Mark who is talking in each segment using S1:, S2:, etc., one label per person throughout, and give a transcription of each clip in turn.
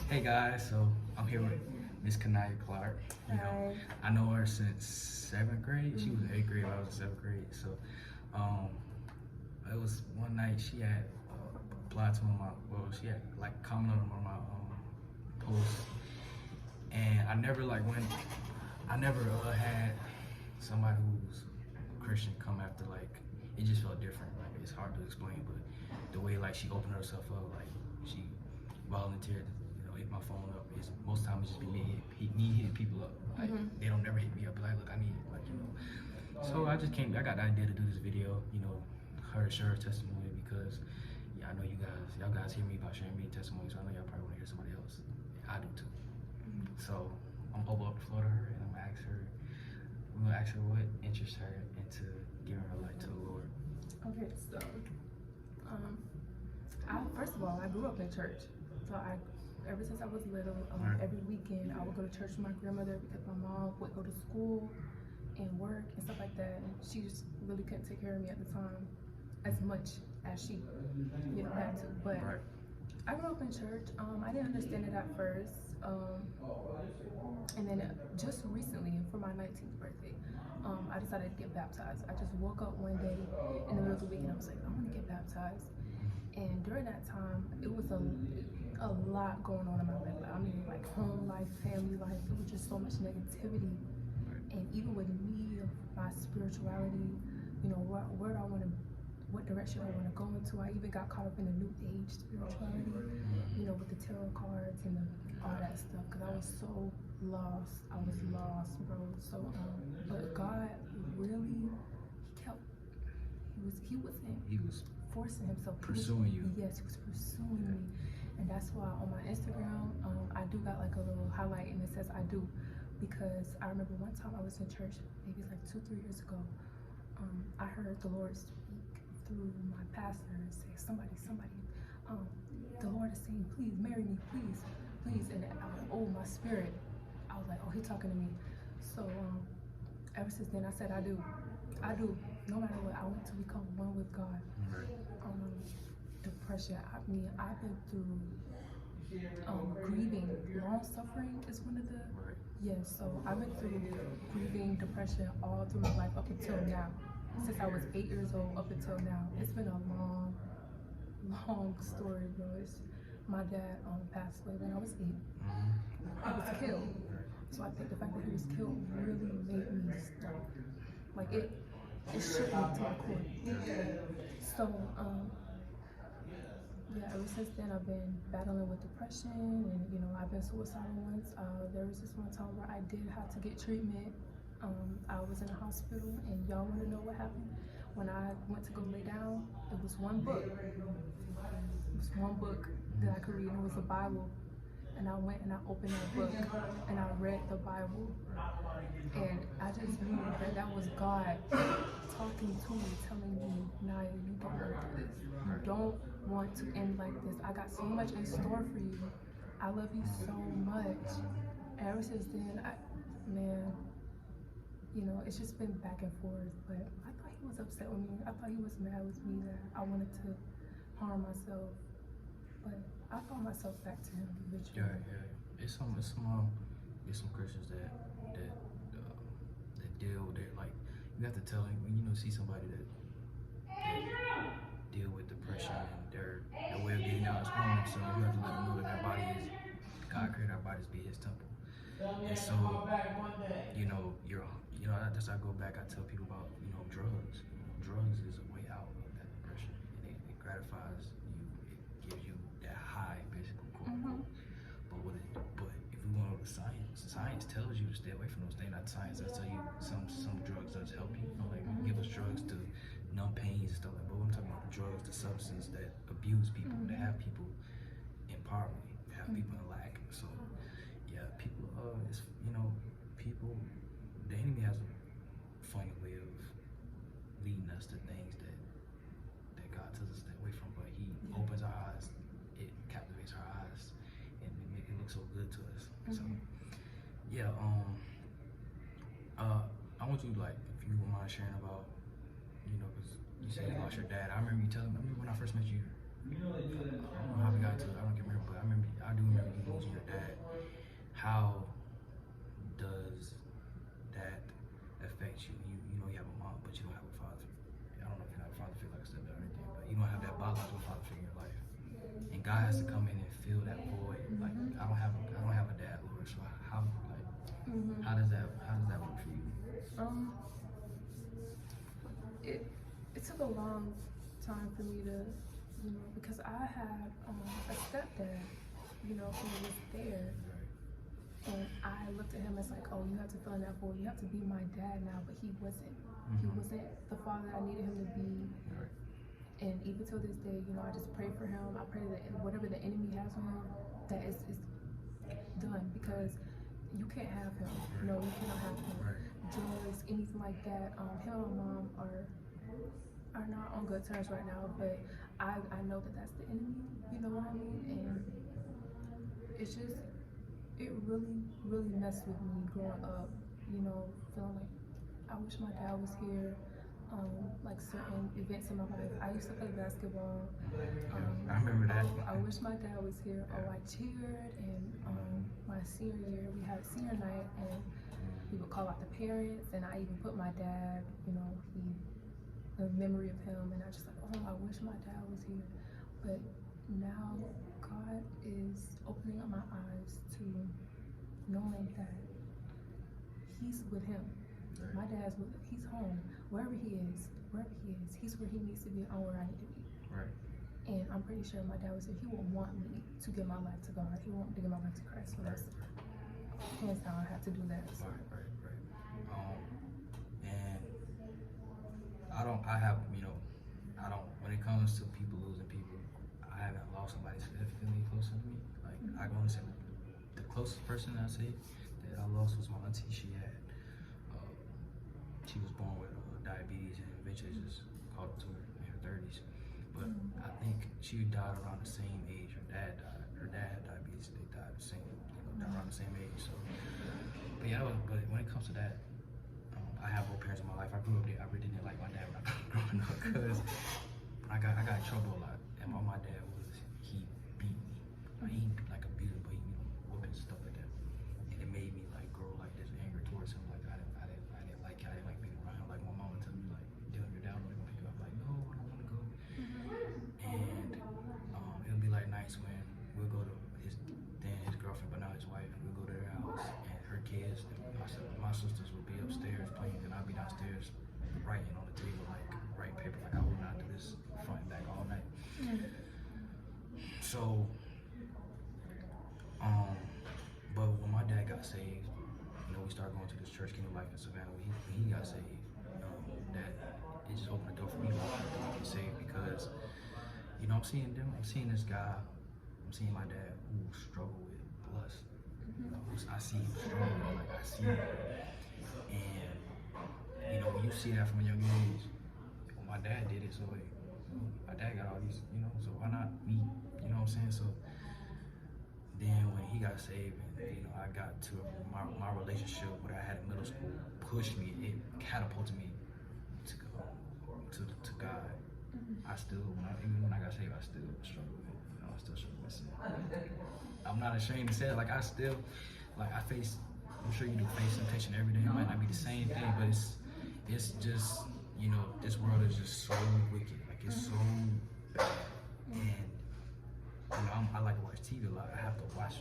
S1: Hey guys, so I'm here with Miss Kaniyah Clark. You know, I know her since 7th grade. She was in 8th grade, I was in 7th grade. So, um, it was one night she had applied to one of my, she had like commented on one of my posts, and I never had somebody who's Christian come after. Like, it just felt different. Like, it's hard to explain, but the way like she opened herself up, like she volunteered to, hit my phone up. Most times it's just be me hitting people up. Like, they don't never hit me up. Like, look, I need, So I just came. I got the idea to do this video. Her to share her testimony because I know y'all guys hear me about sharing me testimony. So I know y'all probably want to hear somebody else. I do too. So I'm gonna open up the floor to her and I'm gonna ask her. We're gonna ask her what interests her into giving her life to the Lord.
S2: Okay, so first of all, I grew up in church. So ever since I was little, every weekend I would go to church with my grandmother because my mom would go to school and work and stuff like that. And she just really couldn't take care of me at the time as much as she, had to. But I grew up in church. I didn't understand it at first. And then just recently, for my 19th birthday, I decided to get baptized. I just woke up one day in the middle of the week and I was like, I want to get baptized. And during that time, it was a lot going on in my life. I mean, like home life, family life. It was just so much negativity. And even with me, my spirituality, where do I want to, what direction I want to go into. I even got caught up in the New Age spirituality, with the tarot cards and all that stuff. Because I was so lost. I was lost, bro. So, but God really, he was forcing himself.
S1: Pursuing you.
S2: Yes, he was pursuing me. And that's why on my Instagram, I do got like a little highlight and it says I do. Because I remember one time I was in church, maybe like 2-3 years ago. I heard the Lord speak through my pastor and say, somebody, the Lord is saying, please marry me, please. And I was like, oh, my spirit. I was like, oh, he's talking to me. So ever since then I said I do. No matter what, I want to become one with God. Depression. I've been through grieving. Long suffering is one of the yes. So I've been through grieving, depression all through my life up until now. Since I was 8 years old up until now, it's been a long story, bro. My dad passed away when I was 8. He was killed. So I think the fact that he was killed really made me stop. Like it shook me to my core. So yeah, ever since then I've been battling with depression and I've been suicidal once. There was this one time where I did have to get treatment. I was in a hospital and y'all want to know what happened? When I went to go lay down, it was one book. It was one book that I could read, and it was the Bible. And I went and I opened that book and I read the Bible. And I just knew that was God talking to me, telling me, Naya, you don't want to do this. You don't want to end like this. I got so much in store for you. I love you so much. Ever since then, it's just been back and forth. But I thought he was upset with me. I thought he was mad with me that I wanted to harm myself. But I found myself back to him eventually.
S1: Yeah. It's some Christians that deal with it. Like, you have to tell him when see somebody that deal with depression and their way of getting out is harming themselves. You have to let them know that their body is God created our bodies to be His temple. And so that's how I go back. I tell people about drugs. Drugs is a way out of that depression, and it gratifies you. It gives you that high, basically, quote unquote. But if we want to go to science tells you to stay away from those things. Not science does tell you some drugs does help you. Like give us drugs to numb pains and stuff like that. But I'm talking about the drugs, the substance that abuse people, that have people in poverty, that have people in lack. So yeah, people. People. The enemy has a funny way of leading us to things that God tells us to stay away from. But He opens our eyes. It captivates our eyes, and it makes it look so good to us. So yeah, I want you if you wouldn't mind sharing about, because you said you lost your dad. I remember you telling me. I remember when I first met you. I don't know how we got into it. I don't remember, but I do remember you losing your has to come in and fill that void. Like I don't have a dad, Lord. So how how does that work for you?
S2: It took a long time for me to, because I had a stepdad, who was there. And I looked at him as like, oh, you have to fill in that void. You have to be my dad now, but he wasn't. He wasn't the father I needed him to be.
S1: Right.
S2: And even till this day, I just pray for him. I pray that whatever the enemy has on him, that is done, because you can't have him. No, you cannot have him.
S1: Right.
S2: Drugs, anything like that. Him and my mom are not on good terms right now, but I know that that's the enemy. You know what I mean? And it's just, it really, really messed with me growing up, feeling like I wish my dad was here. Like certain events in my life. I used to play basketball.
S1: I remember that.
S2: I wish my dad was here. Oh, I cheered, and my senior year, we had senior night, and we would call out the parents, and I even put my dad, the memory of him, and I just like, oh, I wish my dad was here. But now God is opening up my eyes to knowing that he's with him. My dad's he's home. Wherever he is, he's where he needs to be and where I need to be.
S1: Right.
S2: And I'm pretty sure my dad would say he would want me to give my life to God. He would want me to give my life to Christ. So that's hands down, I had to do that. So.
S1: Right. And when it comes to people losing people, I haven't lost somebody significantly closer to me. Like, I can only say the closest person I say that I lost was my auntie. She was born with diabetes, and eventually just caught to her in her 30s. But I think she died around the same age. Her dad had diabetes. They died the same, died around the same age. So, but when it comes to that, I have both parents in my life. I grew up there. I really didn't like my dad when I was growing up, because I got in trouble a lot. And what my dad was, he beat me. Like, he like abused me, but he whooping stuff like that. And it made me like grow like this anger towards him. Like I didn't like being around him. Like my mama would tell me like, "Dylan, you're down, I'm gonna pick you up." Like, no, I don't want to go. And it'll be like nights when we'll go to his girlfriend, but now his wife. We'll go to their house, and her kids, and my sisters will be upstairs playing, and I'll be downstairs writing on the table, like writing paper. Like I will not do this front and back all night. So, but when my dad got saved, we started going to this church, Kingdom Life in Savannah. When he got saved, that it just opened the door for me to get saved, because I'm seeing this guy, I'm seeing my dad who struggled with lust. I see him struggling, like I see him. And when you see that from a young age, well, my dad did it, so my dad got all these, so why not me? You know what I'm saying? So then when he got saved, and I got to my relationship, what I had in middle school, pushed me, it catapulted me to God. I still, even when I got saved, I still struggle with it. I still struggle with sin. I'm not ashamed to say it. Like I still, I face. I'm sure you do face temptation every day. It might not be the same thing, but it's just, this world is just so wicked. Like it's so bad. And I like to watch TV a lot. I have to watch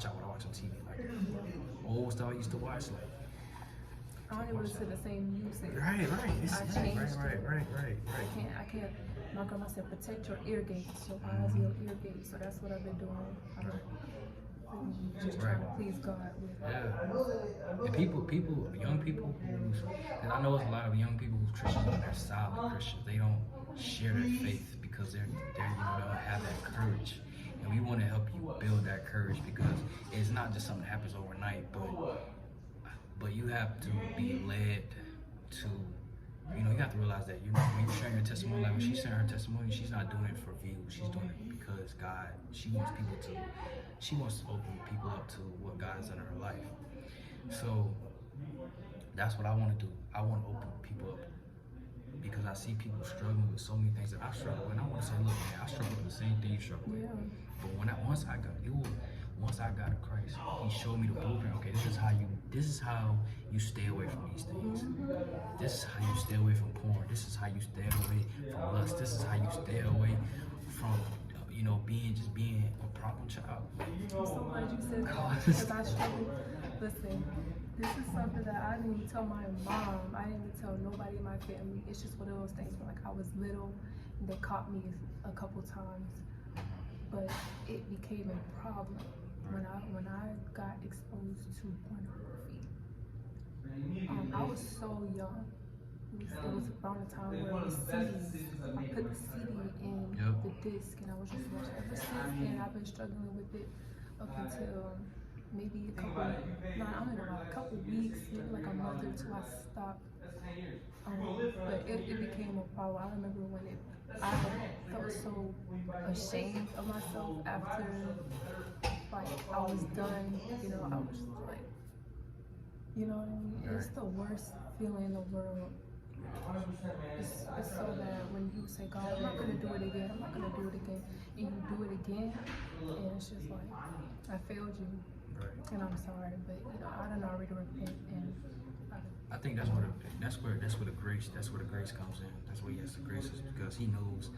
S1: out what I watch on TV. Like old stuff I used to watch. Like
S2: I don't even listen to the same music.
S1: Right.
S2: Right. I can't. My grandma said, protect your ear gates, your eyes, your ear gates. So that's what I've been doing. Just trying to please God with.
S1: Yeah. And young people and I know there's a lot of young people who's Christians, but they're solid Christians. They don't share their faith because they don't have that courage. And we want to help you build that courage, because it's not just something that happens overnight, but you have to be led to, you have to realize that when you're sharing your testimony, like when she's sharing her testimony, she's not doing it for views. She's doing it because God, she wants to open people up to what God has done in her life. So that's what I want to do. I want to open people up, because I see people struggling with so many things that I struggle with. And I want to say, look, man, I struggle with the same thing you struggle with. But once I got to Christ, He showed me the blueprint. Okay, this is how you stay away from these things. This is how you stay away from porn. This is how you stay away from lust. This is how you stay away from being a problem child.
S2: I'm so glad you said that because I struggle. Listen, this is something that I didn't even tell my mom. I didn't even tell nobody in my family. It's just one of those things where like I was little and they caught me a couple times, but it became a problem when I got exposed to pornography. I was so young. It was around the time where the CDs, I put the CD in the disc and I was just watching ever since, and I've been struggling with it up until maybe a couple weeks, maybe like a month or two I stopped. But it became a problem. I remember when I felt so ashamed of myself after like I was done, I was just like, you know what I mean? It's the worst feeling in the world. It's so bad when you say, God, I'm not gonna do it again, I'm not gonna do it again, and you do it again, and it's just like, I failed you, and I'm sorry, but I done already repent, and
S1: I think that's where the grace comes in. That's where he has the grace, is because he knows,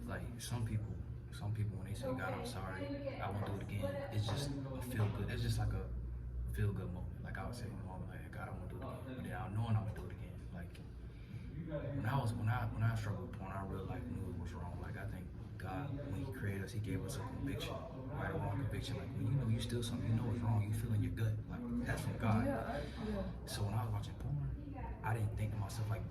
S1: like some people when they say, God, I'm sorry, I won't do it again, it's just a feel good. It's just like a feel good moment. Like I would say, like, God, I won't do it again, but then knowing I'm gonna do it again, like. When I struggled with porn, I really knew it was wrong. Like I think God, when He created us, He gave us a conviction, right or wrong conviction. Like when you steal something, you know it's wrong. You feel in your gut, like that's from God.
S2: Yeah.
S1: So when I was watching porn, I didn't think to myself like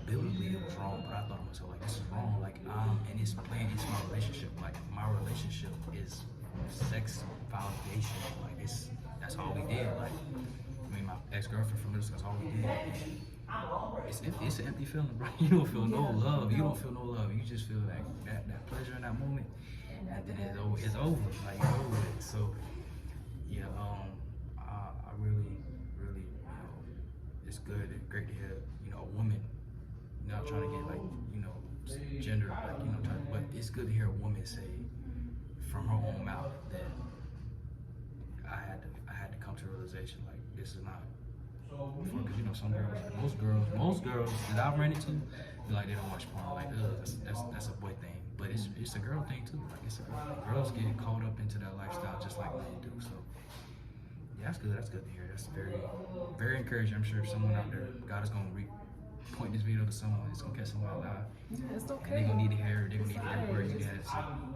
S1: biblically it was wrong, but I thought to myself like this is wrong. Like and it's playing into my relationship. Like my relationship is sex foundation. Like that's all we did. Like my ex-girlfriend from middle school, that's all we did. It's an empty feeling, bro. You don't feel no love. You don't feel no love. You just feel like that pleasure in that moment, and then it's over. Like it's over with. So yeah, I really, it's good and great to hear, a woman, not trying to get gender, but it's good to hear a woman say from her own mouth that I had to come to a realization like this is not. Because most girls that I've ran into, like they don't watch porn. Like that's a boy thing, but it's a girl thing too. Like it's a girl thing. Girls get caught up into that lifestyle just like men do. So yeah, that's good. That's good to hear. That's very, very encouraging. I'm sure someone out there, God is gonna point this video to someone. It's gonna catch someone alive.
S2: It's okay.
S1: They're gonna need to hear. They're gonna need to hear where you guys.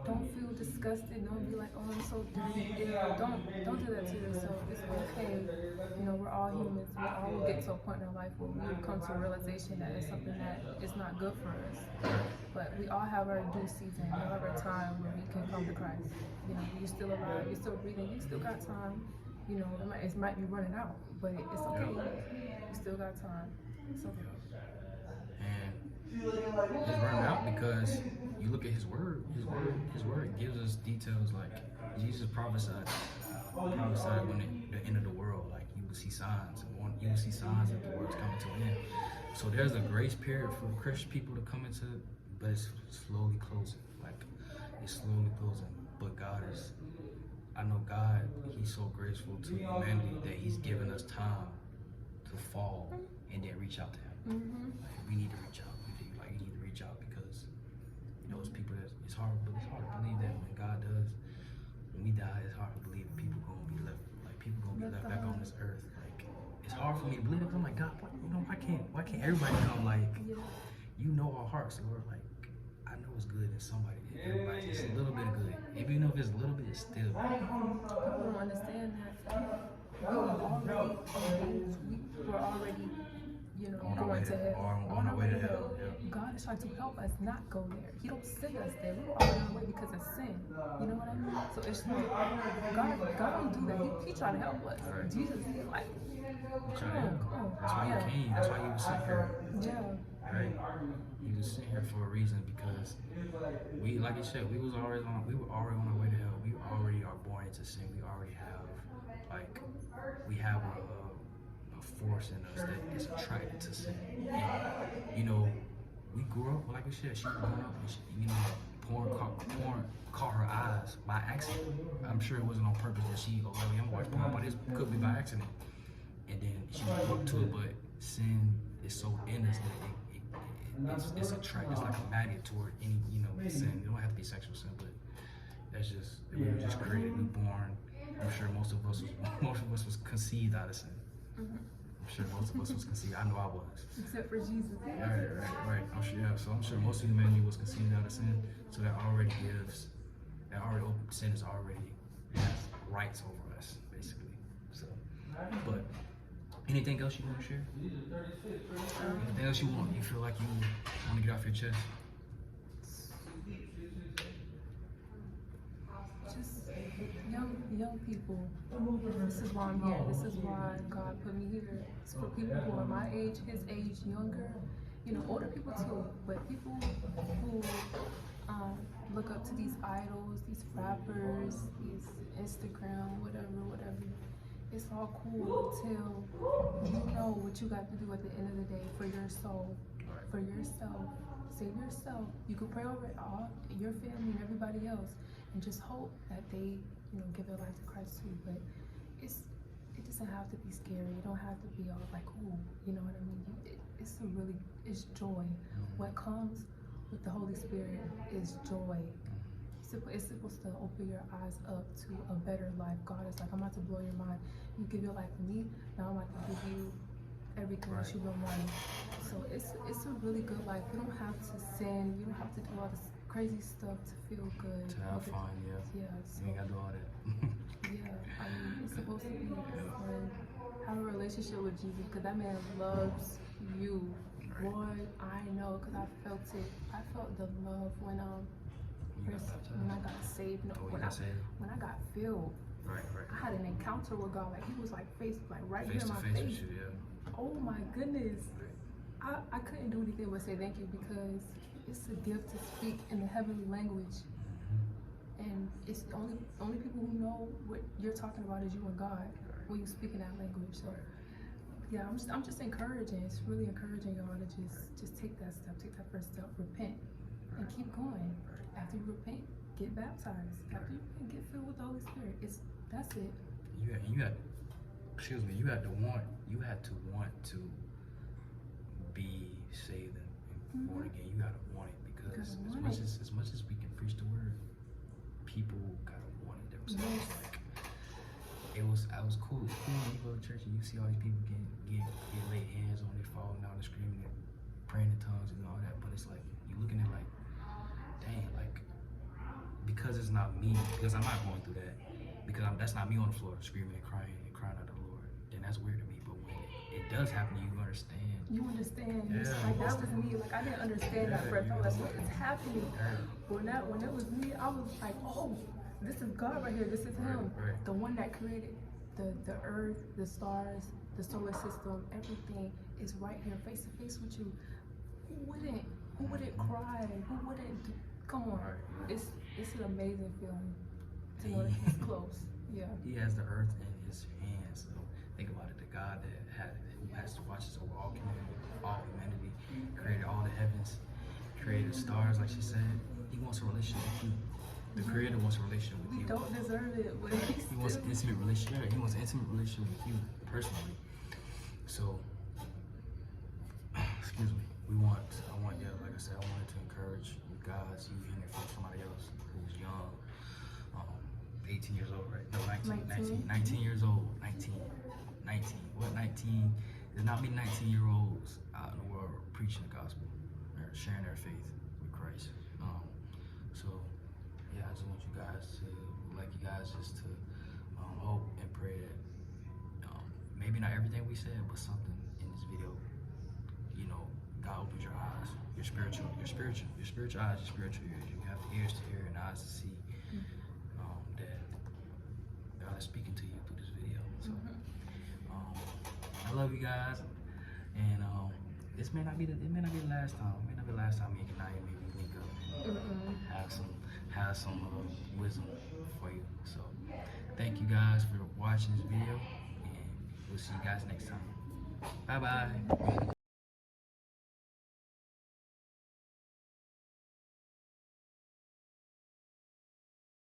S2: Don't feel disgusted. Don't be like, oh, I'm so dirty. Don't do that to yourself. It's okay. We're all humans. We all will get to a point in our life where we will come to a realization that it's something that is not good for us. But we all have our due season. We all have our time where we can come to Christ. You're still alive. You're still breathing. You still got time. It might be running out, but it's okay. You still got time. It's okay.
S1: And it's running out because you look at His word. His word gives us details like Jesus prophesied when the end of the world, like you will see signs. You will see signs that the world's coming to an end. So there's a grace period for Christian people to come into, but it's slowly closing. Like it's slowly closing. But I know God, He's so graceful to humanity that He's given us time to fall and then reach out to Him.
S2: Mm-hmm.
S1: Like we need to reach out. You need to reach out because it's people that it's hard to believe that when we die, it's hard to believe that people gonna be left back on this earth. Like it's hard for me to believe it. I'm like, God, why can't everybody come? Like our hearts, Lord. Like I know it's good in somebody. Everybody, it's a little bit of good. Even if it's a little bit, it's still.
S2: People don't understand that. We were already going to hell.
S1: On our way to hell.
S2: God is trying to help us not go there. He don't send us there. We were already on the way because of sin. You know what I mean? So it's like God don't do that. He trying to help us.
S1: Right.
S2: Jesus is like, come on.
S1: That's why He came. That's why He was sent here.
S2: Yeah.
S1: Right. He was sent here for a reason because we, like you said, we were already on our way to hell. We already are born into sin. We already have a force in us that is attracted to sin. And, we grew up, like we said, she grew up and porn caught her eyes by accident. I'm sure it wasn't on purpose that she, I'm gonna watch porn, but it could be by accident. And then she grew up to it, but sin is so in us that it's attracted. It's like a magnet toward any, sin. It don't have to be sexual sin, but That's just, we were just created, we born. I'm sure most of us was conceived out of sin. I'm sure most of us was conceived. I know I was.
S2: Except for Jesus.
S1: Right. I'm sure. Yeah. So I'm sure most of humanity was conceived out of sin. So that already sin is already has rights over us, basically. So, but anything else you want to share? Anything else you feel like you want to get off your chest?
S2: Just young people. This is why I'm here. This is why God put me here. It's for people who are my age, his age, younger. You know, older people too. But people who look up to these idols, these rappers, these Instagram, whatever. It's all cool until you know what you got to do at the end of the day for your soul, for yourself. Save yourself. You can pray over all your family and everybody else, and just hope that they, give their life to Christ too. But it doesn't have to be scary. It don't have to be all like, ooh, you know what I mean? It's joy. What comes with the Holy Spirit is joy. It's supposed to open your eyes up to a better life. God is like, I'm about to blow your mind. You give your life to me, now I'm about to give you everything that you've been wanting. So it's a really good life. You don't have to sin. You don't have to do all this crazy stuff to feel good.
S1: To have fun, yeah.
S2: So,
S1: you ain't gotta do all that.
S2: I mean, it's supposed to be fun. Have a relationship with Jesus, because that man loves you. Boy, I know, because I felt it. I felt the love when I got saved. No, when I got filled.
S1: Right.
S2: I had an encounter with God. Like, he was like right
S1: face
S2: here in my
S1: face
S2: face.
S1: With you, yeah.
S2: Oh my goodness. I couldn't do anything but say thank you, because it's a gift to speak in the heavenly language. And it's the only people who know what you're talking about is you and God when you speak in that language. So yeah, I'm just encouraging. It's really encouraging y'all to just take that step, take that first step, repent, and keep going. After you repent, get baptized. After you repent, get filled with the Holy Spirit. That's it.
S1: You had to want to be saved and born again. You gotta want it, because as much as we can preach the word, people gotta want it themselves. Like, it was cool. It's cool when you go to church and you see all these people get laid hands on, they falling down and screaming and praying in tongues and all that. But it's like, you're looking at like, dang, like, because it's not me, because I'm not going through that, because that's not me on the floor screaming and crying out to the Lord, then that's weird to me. But when it does happen, you understand.
S2: You understand.
S1: Yeah,
S2: like, that was me. Like, I didn't understand that first. I was like, what is happening? When it was me, I was like, oh, this is God right here. This is him.
S1: Right.
S2: The one that created the earth, the stars, the solar system, everything is right here face to face with you. Who wouldn't cry? Who wouldn't come on. It's an amazing feeling to know that he's close. Yeah.
S1: He has the earth in his hands. So think about it. The God who has to watch over all humanity, created all the heavens, created the stars, like she said. He wants a relationship with you. The Creator wants a relationship with you.
S2: We don't deserve it, but
S1: he wants an intimate relationship. Yeah, he wants an intimate relationship with you personally. So, excuse me. Like I said, I wanted to encourage you guys, you hearing from somebody else who's young, 18 years old, right? No, 19 years old. 19. What 19? There's not many 19-year-olds out in the world preaching the gospel, or sharing their faith with Christ. So, yeah, I just want you guys just to hope and pray that maybe not everything we said, but something in this video, God opens your eyes, your spiritual eyes, your spiritual ears. You have ears to hear and eyes to see that God is speaking to you through this video. So, I love you guys, and this may not be the last time. It may not be the last time me and Kaniyah maybe link up and have some wisdom for you. So, thank you guys for watching this video, and we'll see you guys next time. Bye bye.